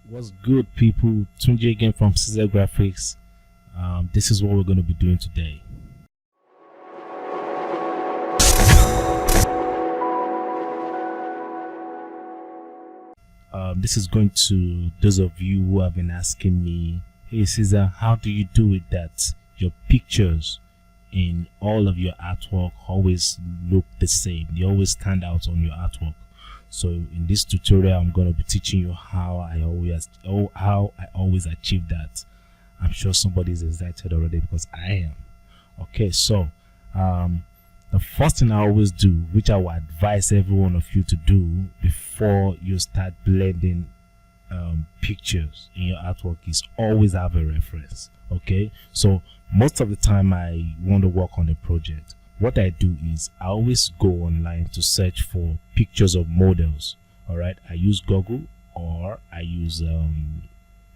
What's good, people? Tunji again from Ceasar Graphix. This is what we're going to be doing today. This is going to those of you who have been asking me, hey Ceasar, how do you do it that your pictures in all of your artwork always look the same? They always stand out on your artwork. So in this tutorial, I'm going to be teaching you how I always achieve that. I'm sure somebody is excited already because I am. Okay, so the first thing I always do, which I would advise every one of you to do before you start blending pictures in your artwork, is always have a reference. Okay, so most of the time I want to work on a project, what I do is I always go online to search for pictures of models. All right, I use Google or I use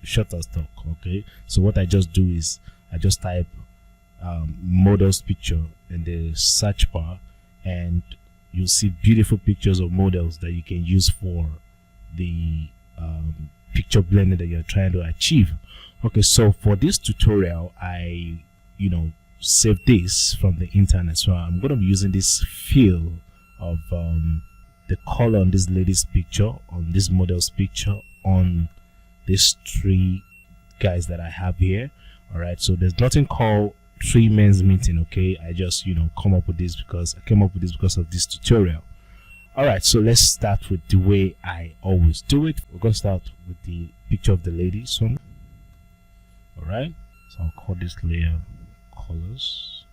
Shutterstock. Okay, so what I just do is I just type models picture in the search bar, and you'll see beautiful pictures of models that you can use for the picture blending that you're trying to achieve. Okay, so for this tutorial, I save this from the internet, so I'm going to be using this fill of the color on this lady's picture, on this model's picture, on these three guys that I have here. All right, so there's nothing called three men's meeting. Okay, I just come up with this because I came up with this because of this tutorial. All right, so let's start with the way I always do it. We're going to start with the picture of the lady. So all right, so I'll call this layer colors.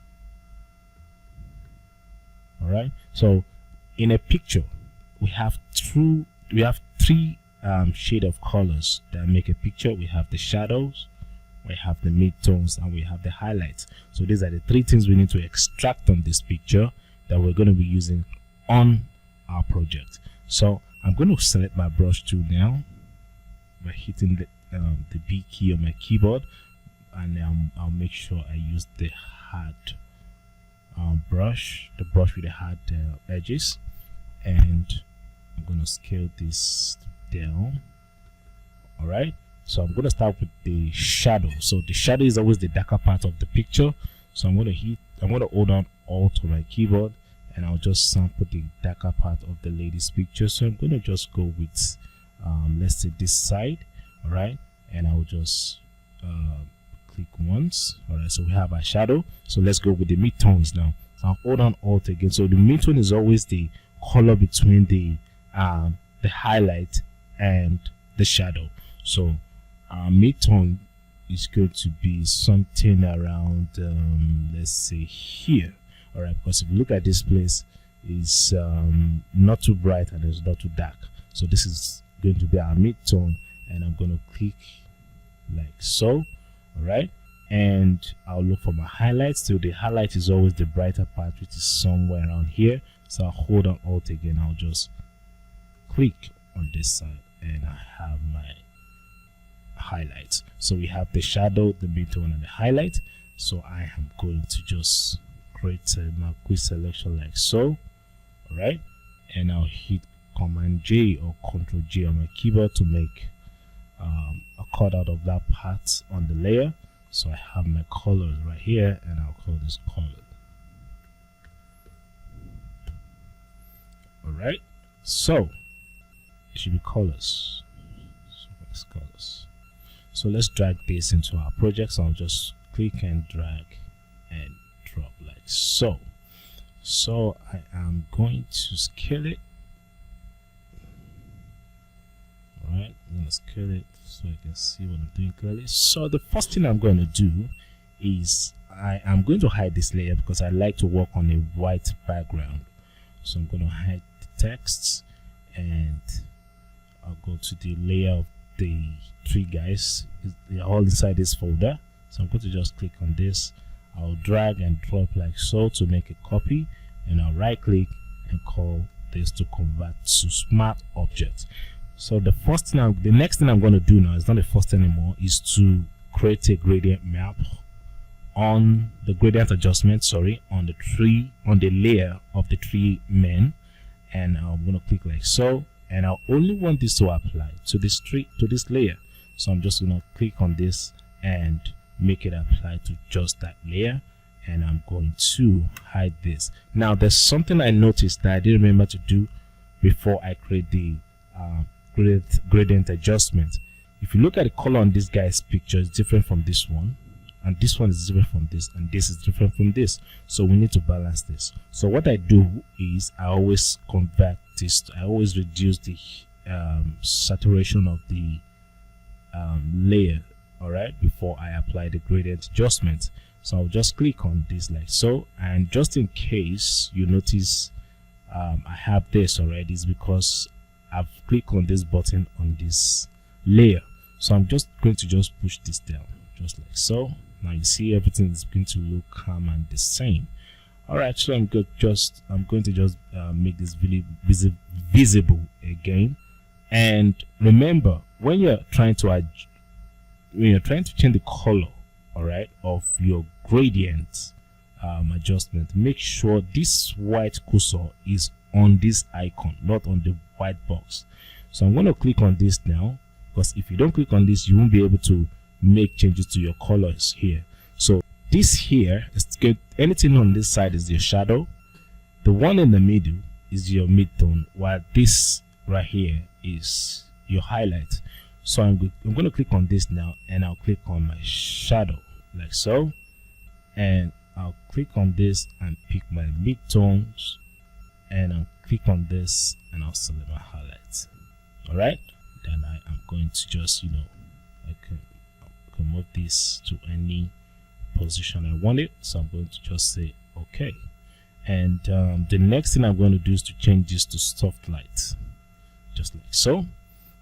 All right, so in a picture we have three shade of colors that make a picture. We have the shadows, we have the midtones, and we have the highlights. So these are the three things we need to extract on this picture that we're going to be using on our project. So I'm going to select my brush tool now by hitting the B key on my keyboard, and I'll make sure I use the hard brush, the brush with the hard edges, and I'm going to scale this down. All right, so I'm going to start with the shadow. So the shadow is always the darker part of the picture, so I'm going to hold on Alt on my keyboard, and I'll just sample the darker part of the lady's picture. So I'm going to just go with let's say this side. All right, and I'll just click once. All right, so we have our shadow. So let's go with the midtones now. So I'll hold on Alt again. So the midtone is always the color between the highlight and the shadow. So our midtone is going to be something around let's say here. All right, because if you look at this place, is not too bright and it's not too dark. So this is going to be our midtone, and I'm going to click like so. All right, and I'll look for my highlights. So the highlight is always the brighter part, which is somewhere around here. So I'll hold on Alt again. I'll just click on this side, and I have my highlights. So we have the shadow, the midtone, and the highlight. So I am going to just create my quick selection like so. All right, and I'll hit Command J or Control J on my keyboard to make a cutout of that part on the layer. So I have my colors right here, and I'll call this color. All right, so it should be colors. So it's colors. So let's drag this into our project. So I'll just click and drag and drop like so. So I am going to scale it. All right, I'm going to scale it so I can see what I'm doing clearly. So the first thing I'm going to do is I am going to hide this layer because I like to work on a white background. So I'm going to hide the texts, and I'll go to the layer of the three guys. They're all inside this folder. So I'm going to just click on this. I'll drag and drop like so to make a copy, and I'll right click and call this to convert to smart object. So the next thing I'm going to do now, is not the first anymore, is to create a gradient map on the gradient adjustment, sorry, on the layer of the three men, and I'm going to click like so, and I only want this to apply to this layer. So I'm just gonna click on this and make it apply to just that layer, and I'm going to hide this. Now there's something I noticed that I didn't remember to do before I create the gradient adjustment. If you look at the color on this guy's picture, it's different from this one, and this one is different from this, and this is different from this. So we need to balance this. So what I do is I always convert this, I always reduce the saturation of the layer, all right, before I apply the gradient adjustment. So I'll just click on this like so, and just in case you notice I have this already, is because I've clicked on this button on this layer. So I'm just going to just push this down just like so. Now you see everything is going to look calm and the same. All right, so I'm going to just make this really visible again. And remember, when you're trying to change the color, all right, of your gradient adjustment, make sure this white cursor is on this icon, not on the white box. So I'm going to click on this now, because if you don't click on this, you won't be able to make changes to your colors here. So this here is good. Anything on this side is your shadow, the one in the middle is your midtone, while this right here is your highlight. So I'm going to click on this now, and I'll click on my shadow like so, and I'll click on this and pick my midtones, and I'll click on this and I'll select my highlights. All right, then I am going to just, I can move this to any position I want it. So I'm going to just say okay, and the next thing I'm going to do is to change this to soft light, just like so.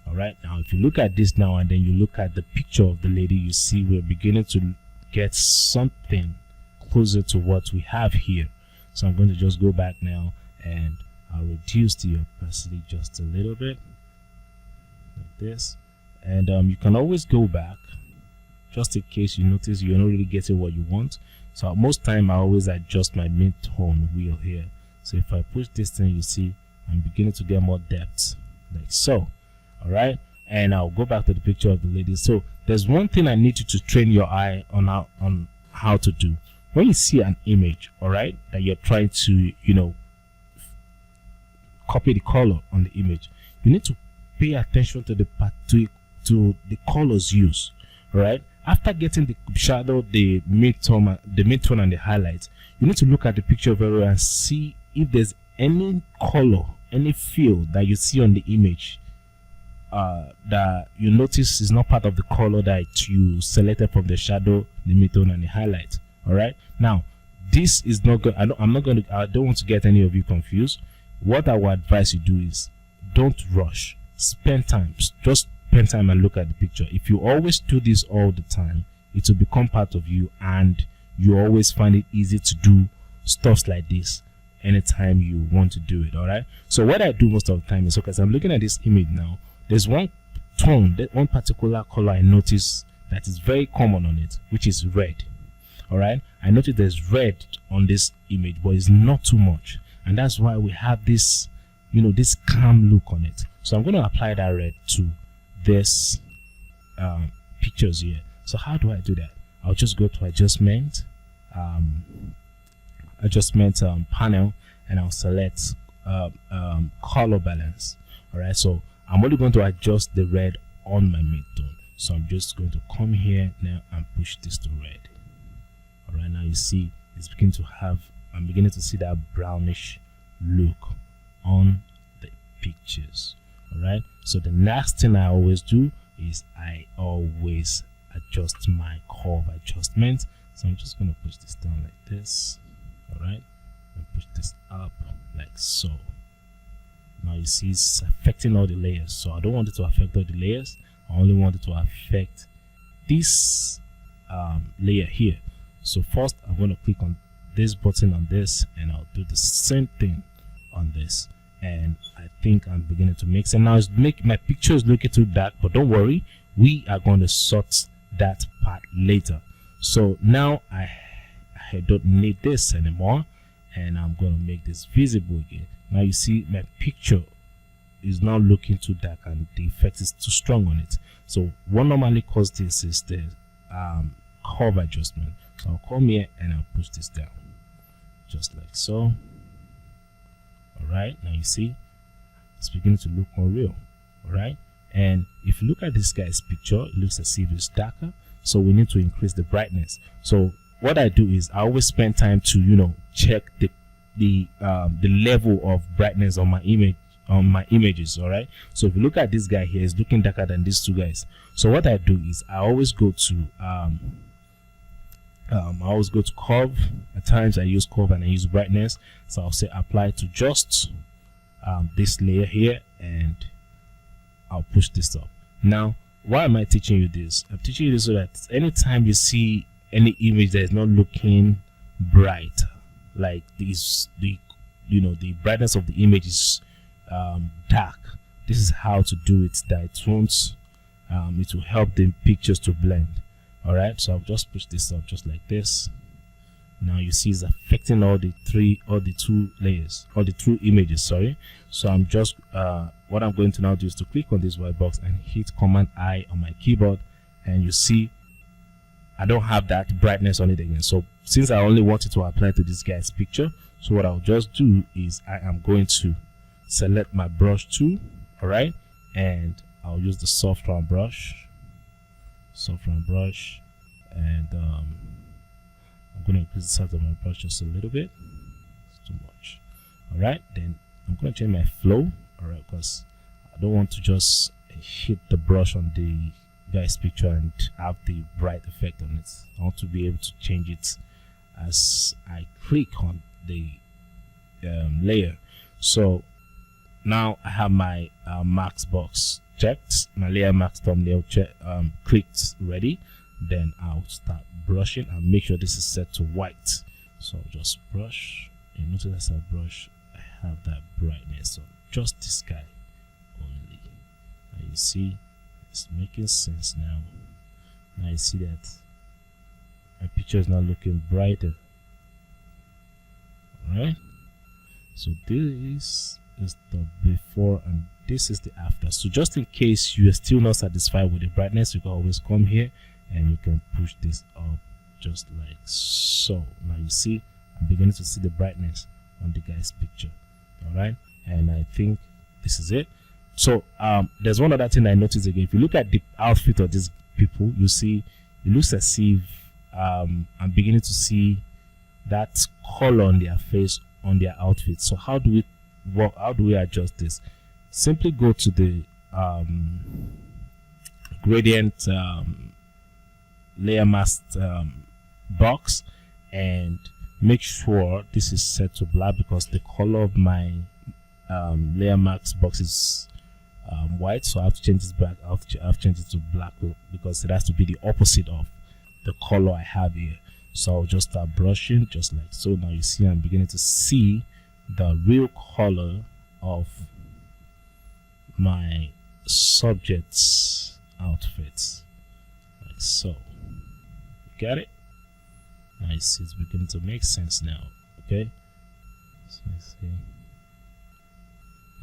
All right, now if you look at this now, and then you look at the picture of the lady, you see we're beginning to get something closer to what we have here. So I'm going to just go back now, and I'll reduce the opacity just a little bit like this, and you can always go back just in case you notice you're not really getting what you want. So most time I always adjust my mid-tone wheel here. So if I push this thing, you see I'm beginning to get more depth like so. All right, and I'll go back to the picture of the lady. So there's one thing I need you to train your eye on how to do. When you see an image, all right, that you're trying to copy the color on the image, you need to pay attention to the colors used. All right, after getting the shadow, the midtone and the highlights, you need to look at the picture very well and see if there's any color, any feel that you see on the image that you notice is not part of the color that you selected from the shadow, the midtone, and the highlight. All right, now this is not good. I don't want to get any of you confused. What I would advise you do is don't rush. Spend time, just spend time and look at the picture. If you always do this all the time, it will become part of you, and you always find it easy to do stuffs like this anytime you want to do it. All right, so what I do most of the time is, because I'm looking at this image now, there's one tone, that one particular color I notice that is very common on it, which is red. All right, I notice there's red on this image, but it's not too much, and that's why we have this this calm look on it. So I'm going to apply that red to this pictures here. So how do I do that? I'll just go to adjustment panel, and I'll select color balance. All right, so I'm only going to adjust the red on my midtone. So I'm just going to come here now and push this to red. All right, now you see it's beginning to have, I'm beginning to see that brownish look on the pictures. All right, so the next thing I always do is I always adjust my curve adjustment. So I'm just going to push this down like this. All right, and push this up like so. Now you see it's affecting all the layers, so I don't want it to affect all the layers. I only want it to affect this layer here. So first I'm going to click on this button on this, and I'll do the same thing on this, and I think I'm beginning to mix. And now it's my picture is looking too dark, but don't worry, we are going to sort that part later. So now I don't need this anymore, and I'm going to make this visible again. Now you see my picture is now looking too dark, and the effect is too strong on it. So what normally causes this is the curve adjustment. So I'll come here and I'll push this down just like so. All right, now you see it's beginning to look more real. All right, and if you look at this guy's picture, it looks as if it's darker, so we need to increase the brightness. So what I do is I always spend time to check the level of brightness on my images. All right, so if you look at this guy here, it's looking darker than these two guys. So what I do is I always go to curve. At times I use curve and I use brightness. So I'll say apply to just this layer here, and I'll push this up. Now why am I teaching you this? I'm teaching you this so that anytime you see any image that is not looking bright, like this, the brightness of the image is dark, this is how to do it, that it won't it will help the pictures to blend. All right, so I'll just push this up just like this. Now you see it's affecting all the two images, sorry. So I'm just what I'm going to now do is to click on this white box and hit Command I on my keyboard, and you see I don't have that brightness on it again. So since I only wanted to apply to this guy's picture, so what I'll just do is I am going to select my brush tool, all right, and I'll use the soft round brush, and I'm going to increase the size of my brush just a little bit. It's too much. All right, then I'm going to change my flow, all right, because I don't want to just hit the brush on the guy's picture and have the bright effect on it. I want to be able to change it as I click on the layer. So now I have my max box checked, my layer max thumbnail clicked, ready. Then I'll start brushing and make sure this is set to white. So I'll just brush, and notice as I brush I have that brightness on just this guy only. Now you see it's making sense now. Now you see that my picture is now looking brighter. Alright, so this is the before and this is the after. So just in case you are still not satisfied with the brightness, you can always come here and you can push this up just like so. Now you see I'm beginning to see the brightness on the guy's picture. All right, and I think this is it. So there's one other thing I noticed again. If you look at the outfit of these people, you see it looks as if I'm beginning to see that color on their face, on their outfit. So how do we adjust this? Simply go to the gradient layer mask box and make sure this is set to black, because the color of my layer mask box is white, so I have to change this back. I have to change it to black because it has to be the opposite of the color I have here. So I'll just start brushing just like so. Now you see I'm beginning to see the real color of my subject's outfit, like so. You got it? Now you see it's beginning to make sense now. Okay, so let's see.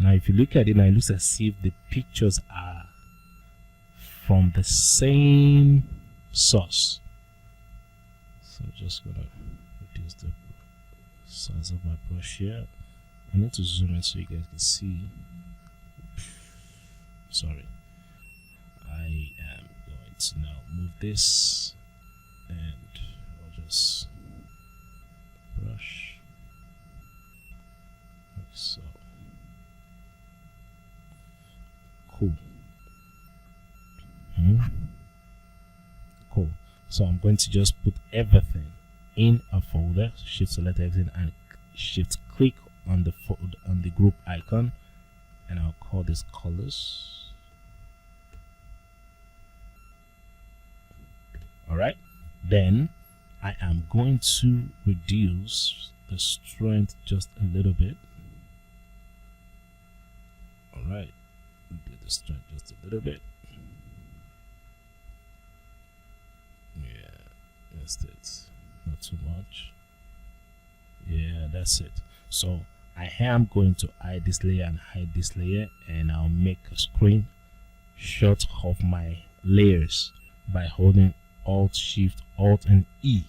Now if you look at it now, it looks as if the pictures are from the same source. So I'm just gonna reduce the size of my brush here. I need to zoom in so you guys can see. Sorry, I am going to now move this and I'll just brush like so. Cool. Cool. So I'm going to just put everything in a folder. Shift select everything and shift click on the folder, on the group icon, and I'll call this colors. All right, then I am going to reduce the strength just a little bit. All right, do the strength just a little bit. Yeah, that's it. Not too much. Yeah, that's it. So I am going to hide this layer and hide this layer, and I'll make a screenshot of my layers by holding Alt Shift Alt and E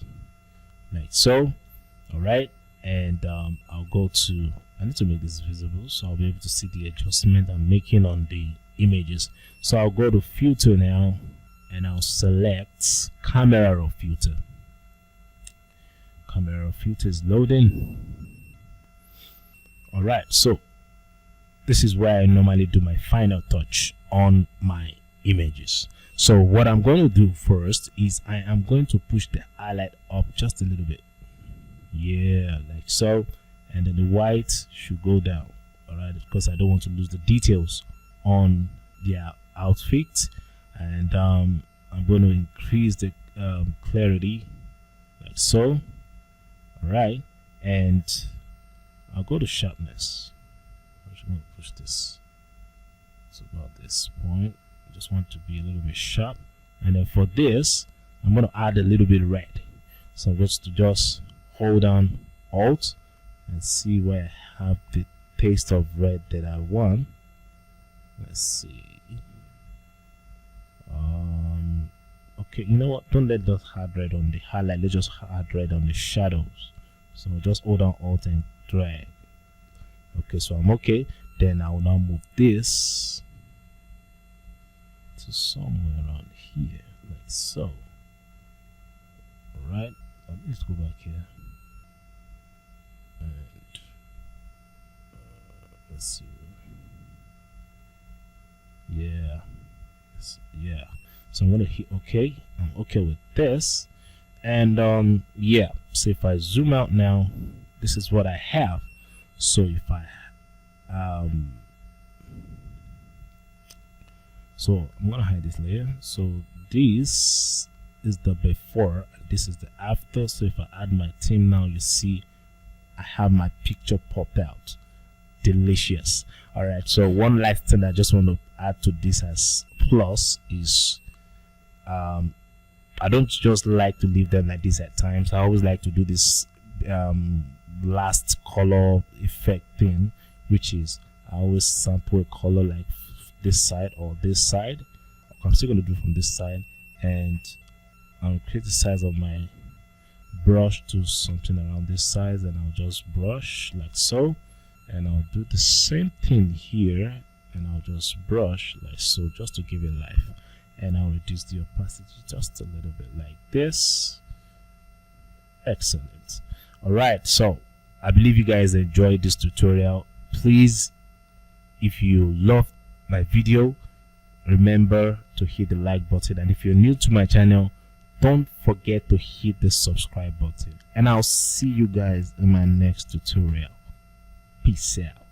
like so. All right, and I'll go to, I need to make this visible so I'll be able to see the adjustment I'm making on the images. So I'll go to filter now and I'll select camera raw filter. Camera raw filter is loading. All right, so this is where I normally do my final touch on my images. So what I'm going to do first is I am going to push the highlight up just a little bit. Yeah, like so, and then the white should go down. All right, because I don't want to lose the details on their outfit. And I'm going to increase the clarity like so. All right, and I'll go to sharpness. I'm just going to push this to about this point. I just want to be a little bit sharp, and then for this I'm going to add a little bit red. So I'm going to just hold down Alt and see where I have the taste of red that I want. Let's see. Okay, you know what, don't let us add red on the highlight, let's just add red on the shadows. So just hold down Alt and drag. Okay, so I'm okay. Then I will now move this to somewhere around here like so. All right, let's go back here and let's see. Yeah, yeah. So I'm gonna hit OK. I'm okay with this, and yeah. So if I zoom out now, this is what I have. So if I so I'm gonna hide this layer. So this is the before and this is the after. So if I add my theme now, you see I have my picture popped out. Delicious. All right, so one last thing I just want to add to this as plus is I don't just like to leave them like this at times. I always like to do this last color effect thing, which is I always sample a color like this side or this side. I'm still going to do from this side, and I'll create the size of my brush to something around this size, and I'll just brush like so, and I'll do the same thing here, and I'll just brush like so, just to give it life, and I'll reduce the opacity just a little bit like this. Excellent. All right, so I believe you guys enjoyed this tutorial. Please, if you love my video, remember to hit the like button, and if you're new to my channel, don't forget to hit the subscribe button, and I'll see you guys in my next tutorial. Peace out.